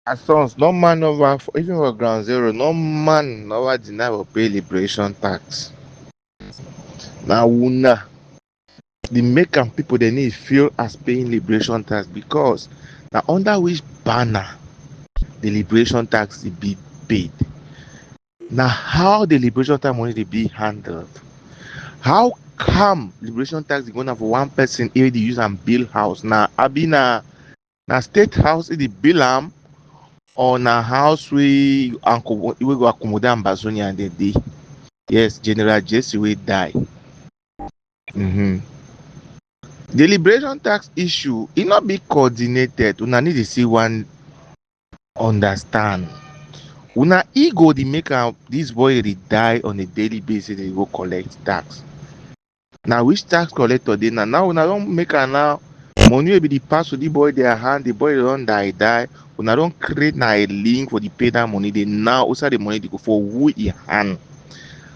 As sons, no man over even for ground zero, no man never deny or pay liberation tax. Now una the make am people they need feel as paying liberation tax because now under which banner the liberation tax is be paid. Now how the liberation tax money dey be handled? How come liberation tax is going for one person if they use and build house? Now abi na state house if they build am or na house we go accommodate Ambazonia and the day. Yes, General Jesse wey die. Mm-hmm. The liberation tax issue e not be coordinated. Una need to see one understand. Una ego dey make am this boy dey die on a daily basis dey go collect tax. Na which tax collector dey now una don make am now money wey be the pass to the boy their hand, the boy don die. Una don create na a link for the pay that money dey now outside the money dey go for who e hand.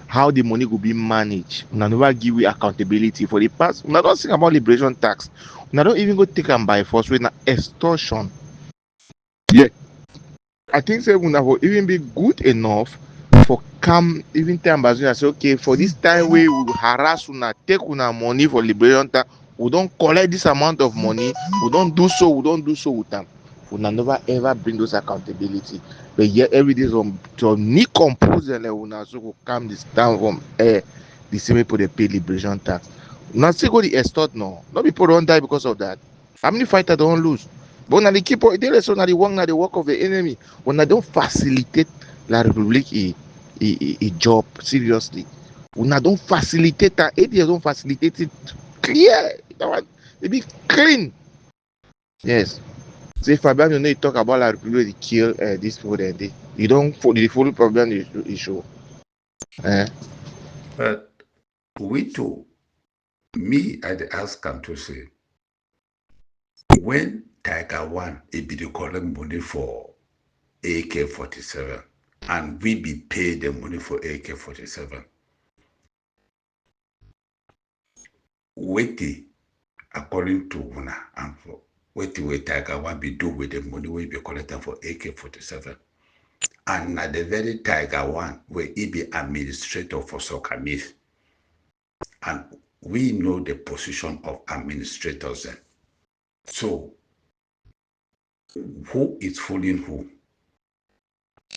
How the money go be managed. Una never give we accountability for the past. Una don think about liberation tax. Una don even go take am by force wey na extortion. Yeah. I think say una go even be good enough for calm even tell Ambazonia say okay for this time wey we harass una take una money for liberation tax we don collect this amount of money we don do so with am. Una never ever bring those accountability but yet every day some need compose una so go calm this down from the same people dey pay liberation tax. Una still go dey extort no people don die because of that. How many fighters don lose? But na the keep dey rest na the work of the enemy. Una don facilitate la republic a job seriously. Una don facilitate am 8 years don facilitate it clear that one dey be clean. Yes. Say Fabian you know you talk about la republic dey kill these people dem dey. You don the full problem dey show. But we too, me I dey ask am to say when Tiger One e be dey collect money for AK-47 and we be pay the money for AK-47. Wetin according to una and for wetin wey Tiger One be do with the money wey be collected for AK-47 and na the very Tiger One wey he be administrator for soccer myth and we know the position of administrators then. So who is fooling who?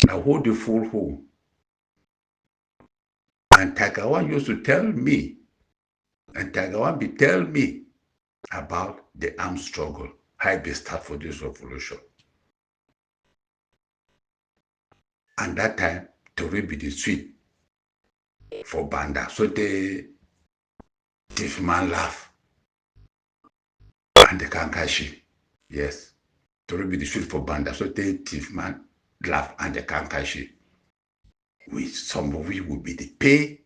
Now who the fool who? And Tiger One used to tell me, and Tiger One be tell me about the armed struggle, how they start for this revolution. And that time, Tori be the sweet for Banda. So the thief man laugh. And the Kankashi. Yes. Tori be the sweet for Banda. So the thief man laugh and the Kankashi. Some of we will be the pay,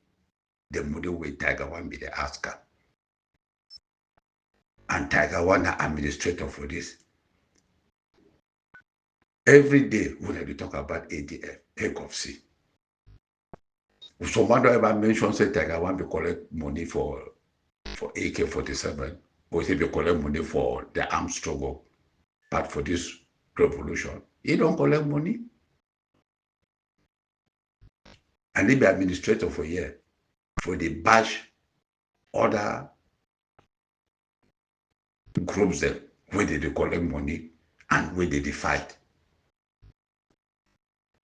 the money with Tiger One be the asker. And Tiger One are administrator for this. Every day when I talk about ADF, HECOFC. Someone don't ever mention say Tiger One be collect money for AK-47 or say be collect money for the armed struggle, but for this revolution, he don't collect money. And he be administrator for here for the bash other groups them where they collect money and where they fight.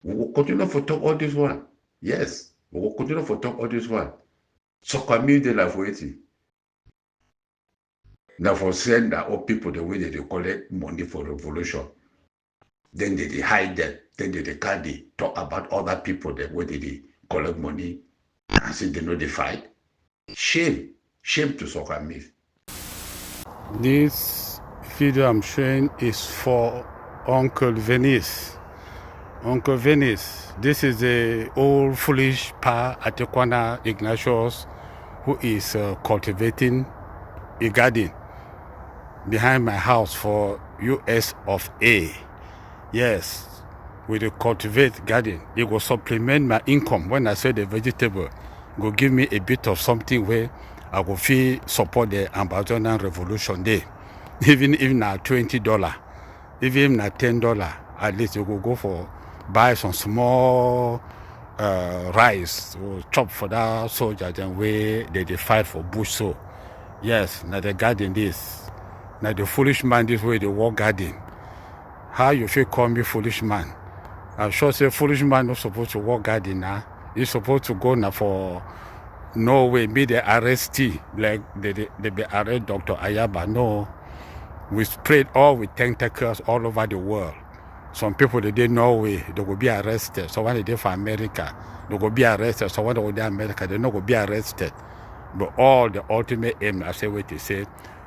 We will continue for talk all this one. Yes, we will continue for talk all this one. So community life waiting. Now for send that all people the way they collect money for revolution. Then they hide them. Then they can't talk about other people the way they collect money and say they know they fight. Shame. Shame to soccer myth. This video I'm showing is for Uncle Venice. Uncle Venice, this is the old foolish Pa Atekwana Ignatius who is cultivating a garden behind my house for US of A. Yes, with the cultivate garden, it will supplement my income. When I sell the vegetable, it will give me a bit of something where I will feel support the Ambazonian Revolution Day. Even at $20, even at $10, At least you go for buy some small rice or chop for that soldier then way they fight for bush. So yes, now the garden this. Now the foolish man this way they walk garden. How you feel call me foolish man? I'm sure say foolish man not supposed to walk garden now. He's supposed to go now for no way be the arrestee like they be arrest Dr. Ayaba. No. We spread all with tentacles all over the world. Some people they did Norway, they will be arrested. So when they did for America, they will be arrested. So when they go to America, they not go be arrested. But all the ultimate aim, I say what they say,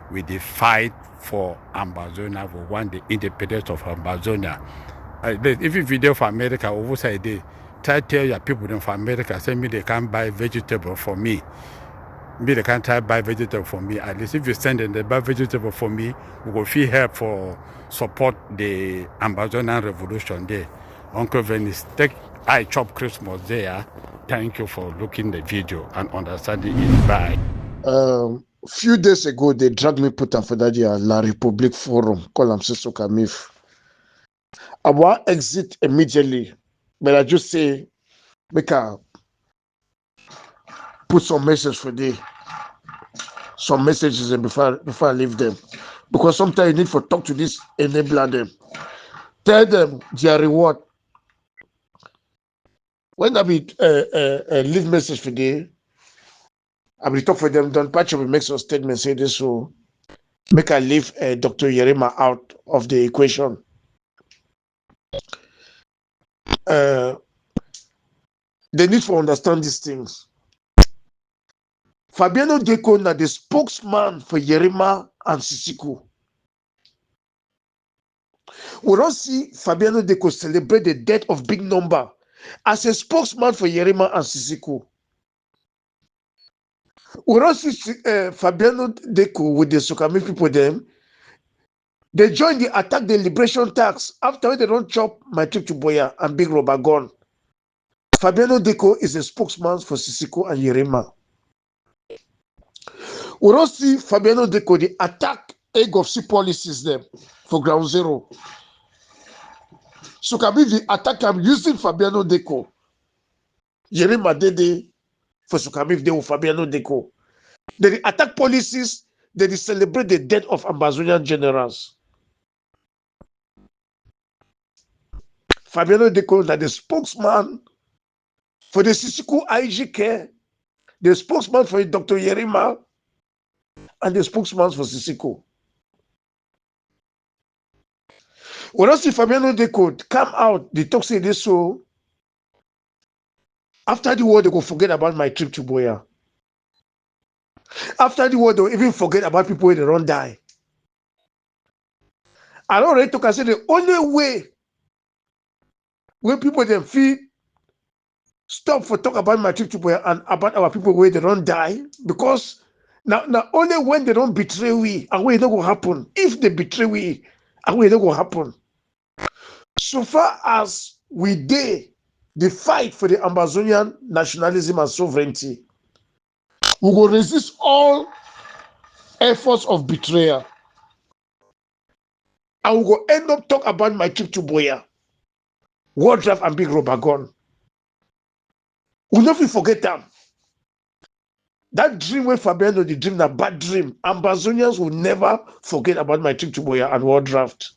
we did fight for Ambazonia. We want the independence of Ambazonia. If you video for America, over say they tell your people them for America, say me they can't buy vegetable for me. Me they can't buy vegetable for me. At least if you send them they buy vegetable for me, we will feel help for support the Ambazonian revolution there. Uncle Venice, take I chop Christmas there. Thank you for looking the video and understanding it. Bye. Few days ago, they dragged me put for that year La Republique Forum, call them Sister Kamif. I want exit immediately, but I just say, make a put some message for them, some messages and before I leave them, because sometimes you need to talk to this enabler them, tell them their reward. When I be leave message for them, I will talk for them. Don Pacho will make some statement say this, so make I leave Dr. Yerima out of the equation. They need to understand these things. Fabiano Deco na the spokesman for Yerima and Sisiku. We don't see Fabiano Deco celebrate the death of big number as a spokesman for Yerima and Sisiku. We don't see Fabiano Deco with the Sukami people them. They join the attack the liberation tax after they don't chop my trip to Boya and big rubber gun. Fabiano Deco is a spokesman for Sisiku and Yerima. We don't see Fabiano Deco the attack egg of sea policies them for ground zero. So can be the attack I'm using Fabiano Deco. Yerima Dede for Sukami they with Fabiano Deco. They attack policies, they celebrate the death of Ambazonian generals. Fabiano Deco that the spokesman for the Sisiku IGK, the spokesman for Dr. Yerima, and the spokesman for Sisiku. When I see Fabiano Deco come out, they talk say this so after the war they go forget about my trip to Boya. After the war, they'll even forget about people where they don't die. I don't already talk. I say the only way when people then feel stop for talk about my trip to Boya and about our people where they don't die, because now only when they don't betray we and when it not gonna happen. If they betray we and when it not gonna happen. So far as we dare the fight for the Ambazonian nationalism and sovereignty, we will resist all efforts of betrayal. And we will end up talk about my trip to Boya, war draft and big rubber gun. We'll never forget them. That dream where Fabiano the dream, that bad dream. Ambazonians will never forget about my trip to Boya and war draft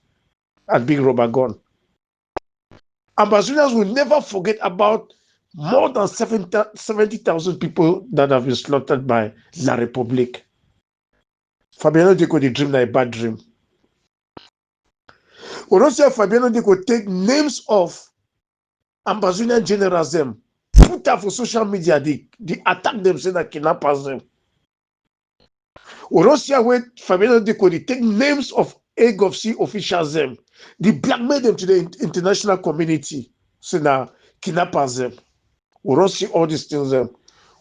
and big rubber gun. Ambazonians will never forget about more than 70,000 people that have been slaughtered by La Republique. Fabiano Deco the dream, that a bad dream. We don't say Fabiano Deco take names of Ambazonian generals them, put out for social media, they attack them, say that kidnappers them. We don't see when Fabiano Deco they take names of AGOVC officials them, they blackmail them to the international community, say that kidnappers them. We don't see all these things them.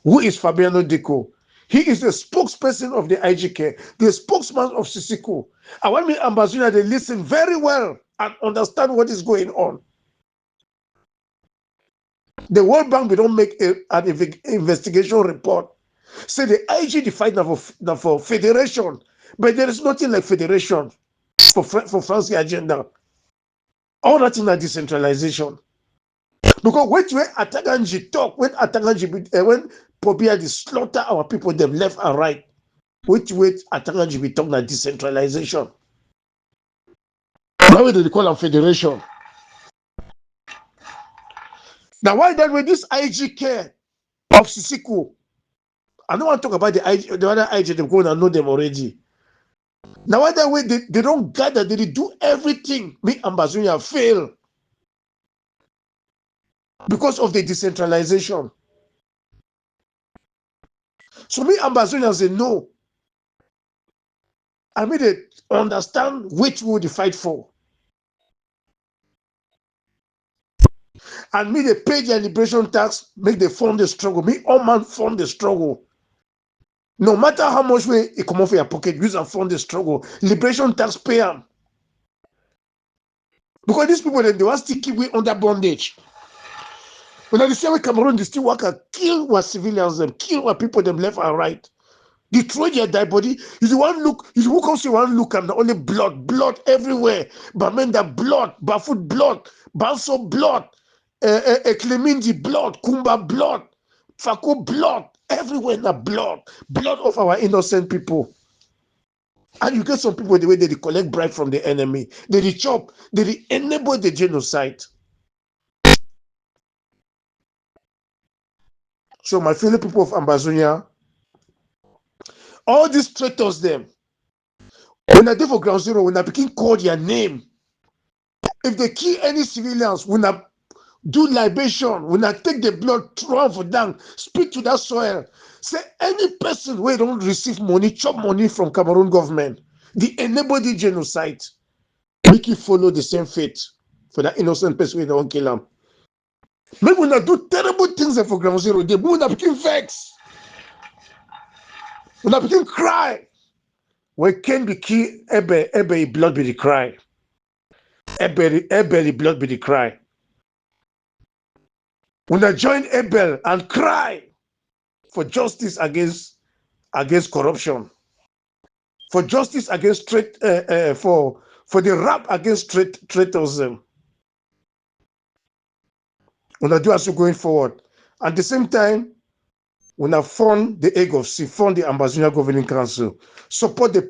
Who is Fabiano Deco? He is the spokesperson of the IGK, the spokesman of Sisiku. And when we Ambazonia, they listen very well and understand what is going on. The World Bank, we don't make an investigation report. Say the IG the fight now for federation, but there is nothing like federation for France's agenda. All that in a decentralization. Because when Ataganji talk, when when Pobia they slaughter our people, them left and right. Which way Ataganji be talking about decentralization? Now they call them federation. Now why that way this IG care of Sisiko? I don't want to talk about the other IG, they go and know them already. Now why that way they don't gather, they do everything. Me Ambazonia fail because of the decentralization. So me Ambazonia say no. I mean they understand which would they fight for. And me they pay their liberation tax, make they fund the struggle. Me all man fund the struggle. No matter how much way it come off your pocket, use and fund the struggle. Liberation tax pay them. Because these people they want to keep we under bondage. When they say we Cameroon, they still work and kill what civilians them, kill what people them left and right. Destroy their dead body. You the one look, you who comes to one look and only blood everywhere. But man, that blood, Bafoot blood, Banso blood, Clemindi blood, Kumba blood, Fako blood, everywhere na blood of our innocent people. And you get some people the way they collect bribe from the enemy, they chop, they enable the genocide. So my fellow people of Ambazonia, all these traitors them, when I do for ground zero, when I begin call their name, if they kill any civilians, when I do libation, when I take the blood, throw for down, speak to that soil, say any person where don't receive money, chop money from Cameroon government, the enable the genocide, make you follow the same fate for that innocent person we don't kill them. Maybe when I do terrible things for ground zero, they when I begin vex, when I begin cry, when can be killed, Ebe blood be the cry. Ebe blood be the cry. When I join Abel and cry for justice against corruption, for justice against for the rap against traitors, when I do also going forward. At the same time, when I fund the egg of sea, fund the Ambazonia Governing Council, support the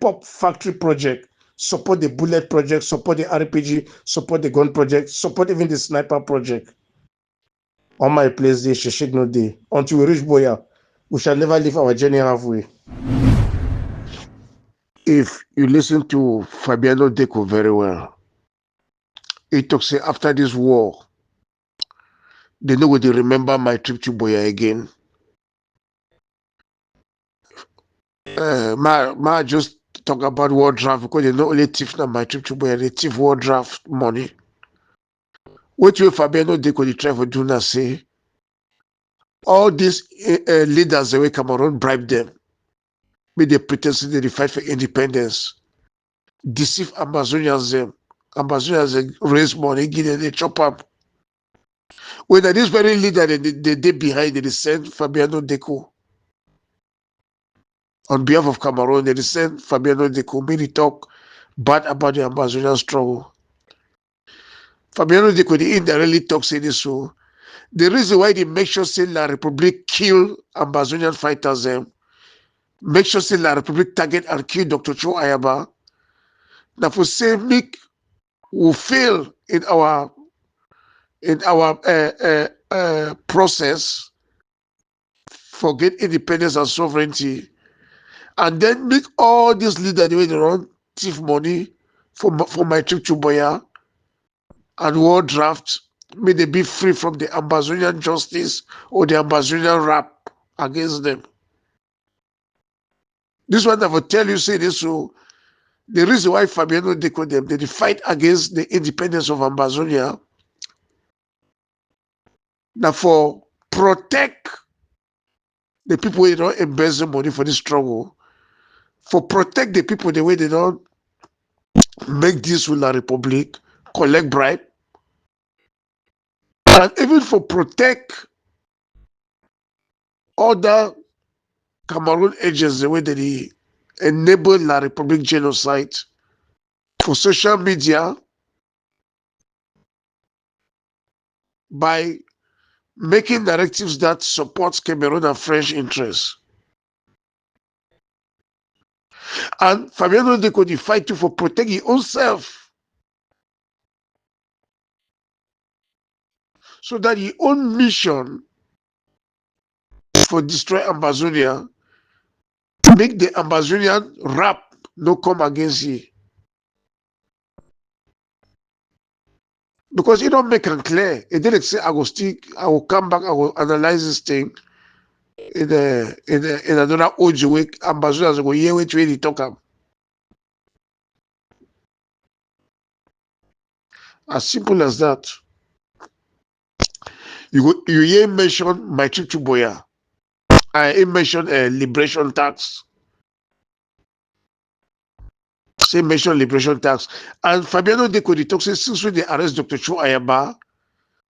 pop factory project, support the bullet project, support the RPG, support the gun project, support even the sniper project. On my place, they should no day. Until we reach Boya, we shall never leave our journey halfway. If you listen to Fabiano Deco very well, he talks say after this war, they know they remember my trip to Boya again. Ma just talk about war draft because they not only thief now my trip to Boya, they thief war draft money. What way Fabiano Deco they try to do now say all these leaders the way Cameroon bribe them, make they pretend they fight for independence, deceive Ambazonians them. Ambazonians raise money, give them, they chop up. When this very leader they behind, they send Fabiano Deco. On behalf of Cameroon, they send Fabiano Deco, many talk bad about the Ambazonian struggle. Fabiano Deco, they indirectly talk say this so. The reason why they make sure say La Republic kill Ambazonian fighters them, make sure say La Republic target and kill Dr. Cho Ayaba. Now for say make will fail in our process for get independence and sovereignty, and then make all these leaders the way they run thief money for my trip to Boya and war draft, may they be free from the Ambazonian justice or the Ambazonian rap against them. This one I will tell you say this so the reason why Fabiano Deco them they fight against the independence of Ambazonia now for protect the people who don't embezzle money for this struggle, for protect the people the way they don't make this with La Republic, collect bribe, and even for protect other Cameroon agents the way they enable La Republic genocide, for social media, by making directives that support Cameroon and French interests. And Fabiano Deco dey fight too for protect his own self, so that his own mission for destroy Ambazonia make the Ambazonian rap no come against you. Because he don't make it clear. It didn't say I will come back, I will analyze this thing in another OG week. Ambassadors go hear which way they talk am. As simple as that. You hear mention my Chichu Boya. I mention liberation tax. Say mention liberation tax. And Fabiano Deco talk say since when they arrest Dr. Cho Ayaba,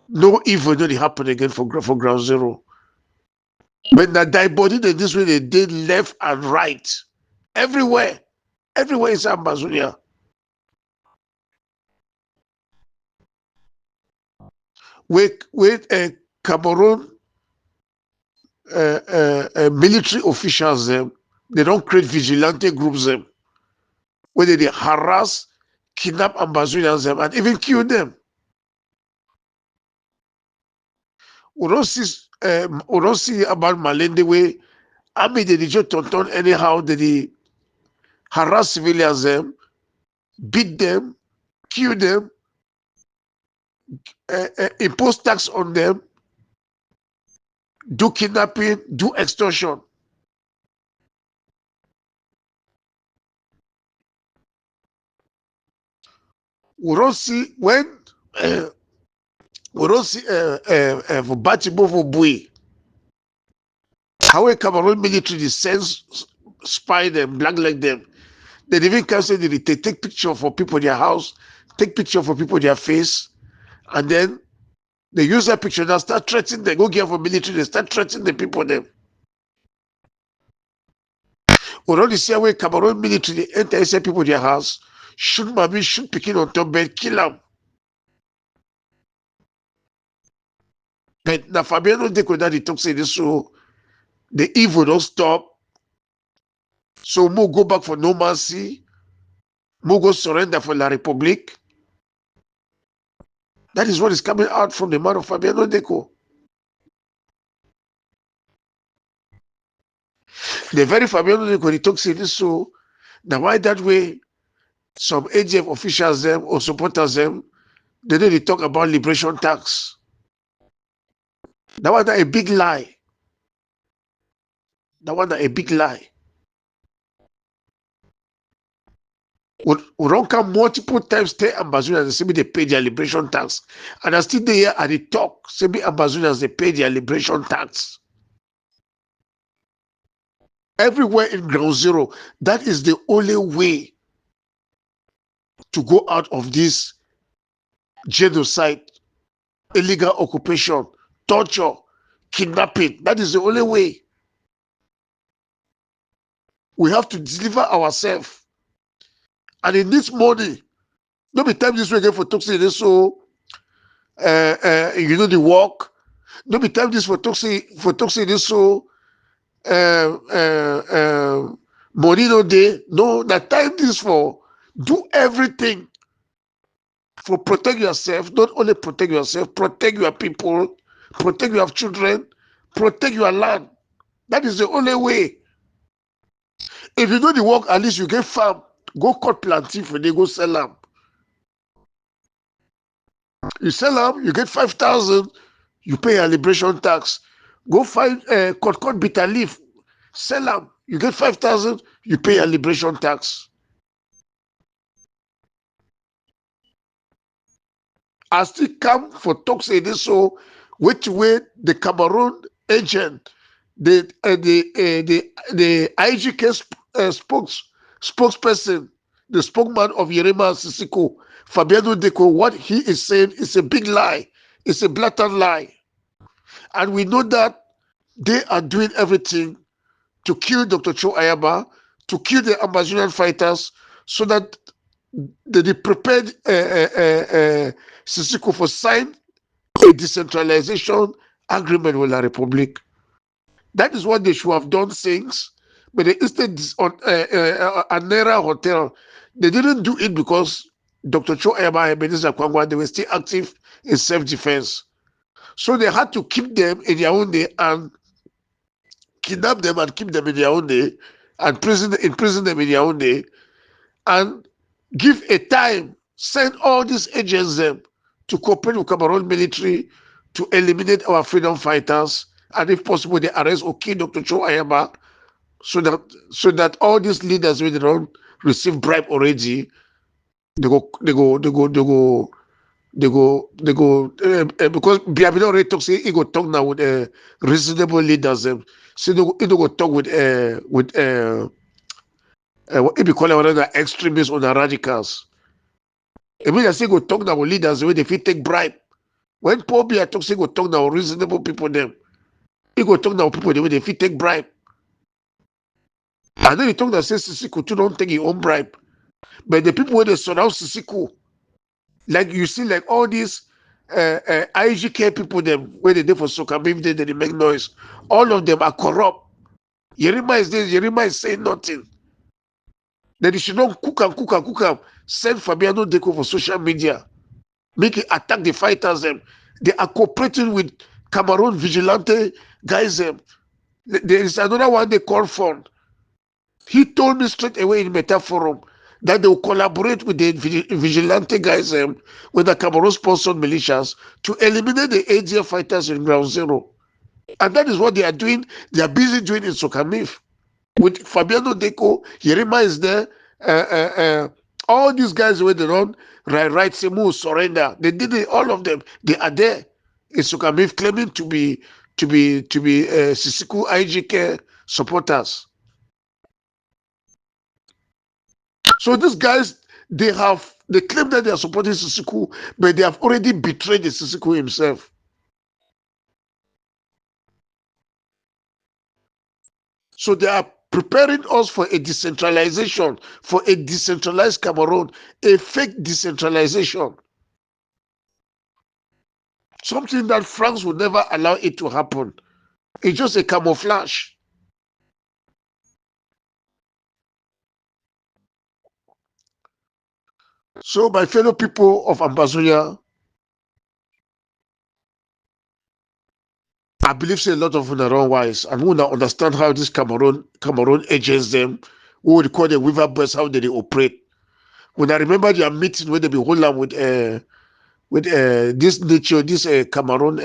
no evil no dey happen again for ground zero. But na die body they this way they did left and right. Everywhere. Everywhere is Ambazonia. With Cameroon military officials them, they don't create vigilante groups them where they harass, kidnap Ambazonians them, and even kill them. We don't see about Malende way. I mean, they just turn anyhow. They harass civilians them, beat them, kill them, impose tax on them, do kidnapping, do extortion. We don't see when we don't see for Batibo for Bui. How a Cameroon military sends spy them, blackleg them. They even can say they take picture for people in their house, take picture for people in their face, and then they use that picture and start threatening them. Go get for military, they start threatening the people them. We don't see how a Cameroon military enter inside people in their house, shoot mommy, shoot picking on top bed, kill them. But now Fabiano Deco that he talk say this, so the evil don't stop. So mo go back for no mercy, mo go surrender for La Republique. That is what is coming out from the mouth of Fabiano Deco. The very Fabiano Deco he talks say this, so now why that way some AGF officials them or supporters them they know they talk about liberation tax. That was a big lie. That was a big lie. We don't come multiple times tell Ambazonians they say they pay their liberation tax. And I still there at the talk, say me Ambazonians they pay their liberation tax. Everywhere in ground zero, that is the only way to go out of this genocide, illegal occupation, torture, kidnapping. That is the only way. We have to deliver ourselves. And in this morning, no be time this way again for toxic so you know the work. No be time this for toxic this so money no day. No, that time this for do everything for protect yourself. Not only protect yourself, protect your people, protect your children, protect your land. That is the only way. If you do the work, at least you get farm. Go cut plantain for they go sell them. You sell them, you get 5,000, you pay a liberation tax. Go find cut bitter leaf, sell them, you get 5,000, you pay a liberation tax. I still come for talk say this so which way the Cameroon agent, the IGK spokesperson, the spokesman of Yerema Sisiko, Fabiano Deco, what he is saying is a big lie. It's a blatant lie. And we know that they are doing everything to kill Dr. Cho Ayaba, to kill the Ambazonian fighters, so that they prepared Sisiko for sign a decentralization agreement with La Republic. That is what they should have done since. But they instead on Anera Hotel, they didn't do it because Dr. Cho Ayaba and Ebenezer Kwangwa, they were still active in self-defense. So they had to keep them in their own day and kidnap them and keep them in their own day and imprison them in their own day and give a time, send all these agents them to cooperate with Cameroon military to eliminate our freedom fighters, and if possible, they arrest or kill Dr. Cho Ayaba, so that all these leaders when they don't receive bribe already, they go they go they go they go because Biabino already talk say he go talk now with reasonable leaders them. So he go talk with what he be calling one of the extremists or the radicals. I mean, I say go talk now with leaders where they fit take bribe. When Paul Biya talk, say go talk now with reasonable people them. He go talk now with people the way they fit take bribe. I know he talk that say Sisiku too don't take your own bribe. But the people where they surround Sisiku, like you see, like all these IGK people them where they do for soccer, maybe they make noise. All of them are corrupt. Yerima is this, Yerima is saying nothing. Then they should not cook and send Fabiano Deco for social media. Make it attack the fighters them. They are cooperating with Cameroon vigilante guys them. There is another one they call for. He told me straight away in Meta Forum that they will collaborate with the vigilante guys with the Cameroon sponsored militias to eliminate the ADF fighters in Ground Zero. And that is what they are doing. They are busy doing in Sokamif. With Fabiano Deco, Yerima is there. All these guys where they run, right, Semu, surrender. They did it, all of them. They are there in Sokamif claiming to be Sisiku IGK supporters. So these guys, they claim that they are supporting Sisiku, but they have already betrayed the Sisiku himself. So they are preparing us for a decentralization, for a decentralized Cameroon, a fake decentralization. Something that France would never allow it to happen. It's just a camouflage. So my fellow people of Ambazonia, I believe say a lot of them are wrong wise and who now understand how this Cameroon agents them, who would call them weaver boys, how they operate. When I remember their meeting where they be holding with this nature, this Cameroon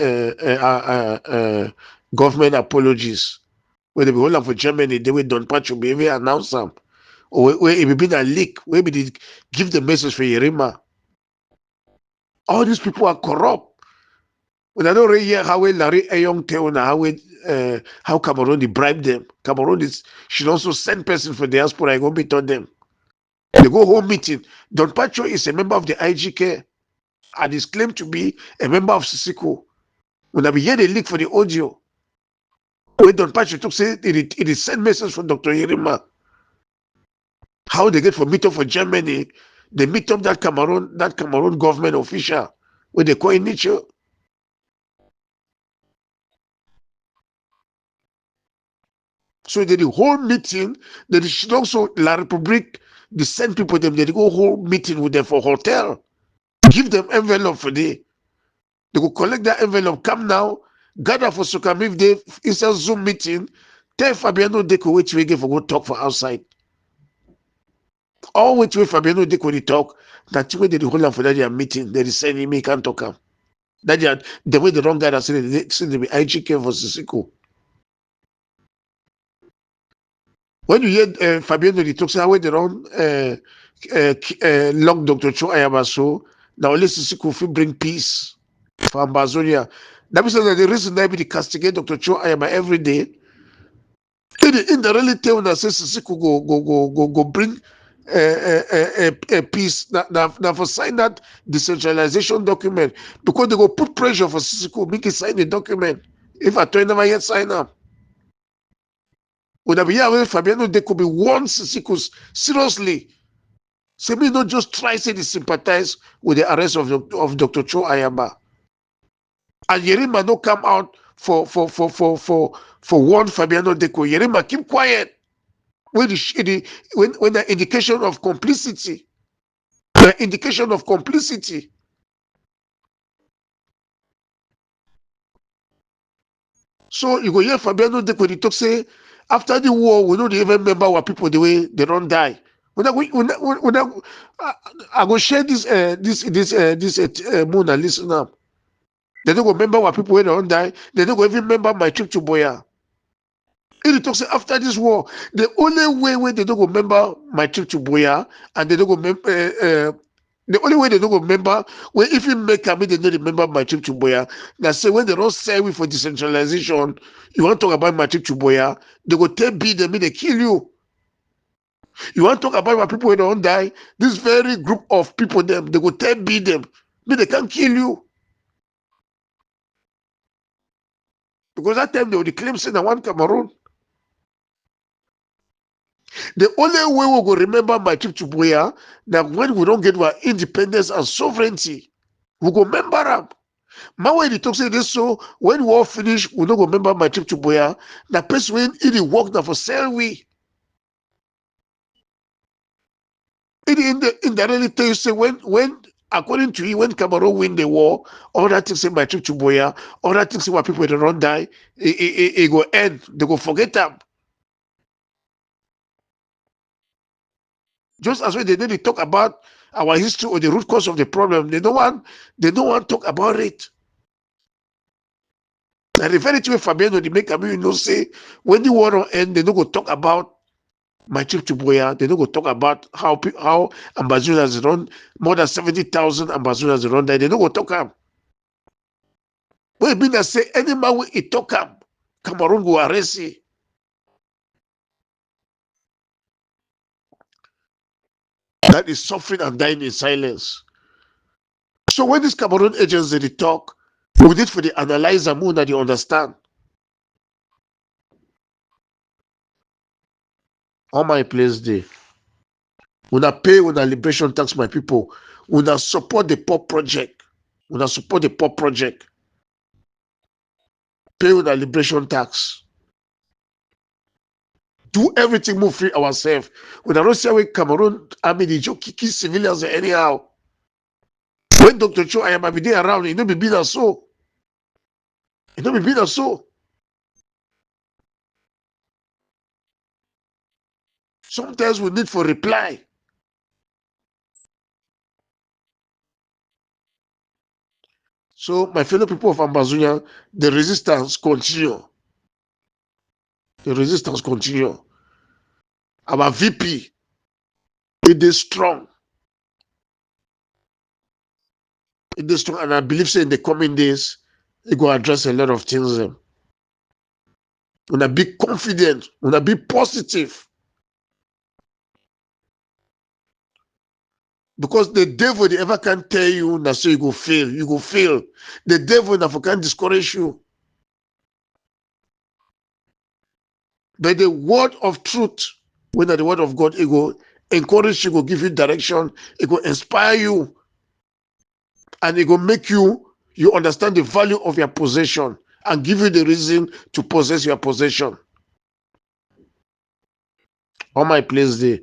government apologies, where they be holding for Germany, they will Don Pacho be even announce them. Or where it will be a leak, where they give the message for Yerima. All these people are corrupt. When I don't really hear how Larry Ayong tell how Cameroon they bribe them. Cameroon should also send person for diaspora and go meet on them. They go home meeting. Don Pacho is a member of the IGK and is claimed to be a member of Sisiko. When I be hear the leak for the audio, when Don Pacho took say it is sent message from Dr. Yerima. How they get for meet up for Germany, they meet up that Cameroon government official where they call in nature. So the whole meeting, they should also La Republique, they send people them, they go whole meeting with them for hotel. Give them envelope for day. They go collect that envelope, come now, gather for Sokam if they inside Zoom meeting, tell Fabiano Deco which way for go talk for outside. All which way Fabiano Deco they talk, that way they hold on for that their meeting, they send him, he can't talk him. That the way the wrong guy that said they be IGK for Sisiko. When you hear Fabiano they talk, say how they run long Dr. Cho Ayabaso, now only Sisiko will bring peace for Ambazonia. That means that the reason they be castigate Dr. Cho Ayaba every day. In the reality, when I say Sisiko go bring a peace now for sign that decentralization document because they go put pressure for Sisiko make it sign the document. If I tell never yet sign up. When I be here, Fabiano, they could be one Sisiko seriously. Say me not just try say they sympathize with the arrest of Dr. Cho Ayaba. And Yerima no come out for one Fabiano Deco. Yerima keep quiet. When the indication of complicity. The indication of complicity. So you go hear Fabiano Deco, he talk say, after the war, we don't even remember what people the way they don't die. I go share this Mona listen up. They don't go remember what people when they don't die. They don't go even remember my trip to Boya. He talk say after this war, the only way when they don't go remember my trip to Boya and they don't go remember the only way they don't go remember when if you make me they don't remember my trip to Boya. Now say when they don't say we for decentralization, you want to talk about my trip to Boya, they go take beat them, they kill you. You want to talk about what people when they don't die, this very group of people them, they go take beat them, they can't kill you. Because that time they would claim saying I want Cameroon. The only way we go remember my trip to Boya that when we don't get our independence and sovereignty, we go remember them. My way they talk say this so when war finish, we don't go remember my trip to Boya. The person when it work now for sell we. It indirectly tell you say when according to you when Cameroon win the war, all that things say my trip to Boya, all that things say what people they don't die, it go end. They go forget them. Just as when they need to talk about our history or the root cause of the problem, they don't want to talk about it. And the very thing Fabiano they make you know say when the war don't end, they don't go talk about my trip to Boya. They don't go talk about how Ambazonia has run more than 70,000 Ambazonia has run there. They don't go talk am. When it mean that say any man will talk am, Cameroon go arrest him. That is suffering and dying in silence. So when these Cameroon agents they talk, we need for the analyzer more that you understand. All my place there. Una pay una liberation tax, my people. Una support the poor project. Una support the poor project. Pay una liberation tax. Do everything move free ourselves. Una don't say we Cameroon army the joke kill civilians anyhow. When Dr. Cho I am there around, it don't be being so. It don't be being so. Sometimes we need for reply. So, my fellow people of Ambazonia, the resistance continue. The resistance continue. Our VP, it is strong. It is strong, and I believe so in the coming days, it will address a lot of things. Wanna be confident, wanna be positive. Because the devil they ever can tell you that so you go fail. You go fail. The devil never can discourage you. But the word of truth, when the word of God, it will encourage you, it will give you direction, it will inspire you, and it will make you understand the value of your possession and give you the reason to possess your possession. All my place there.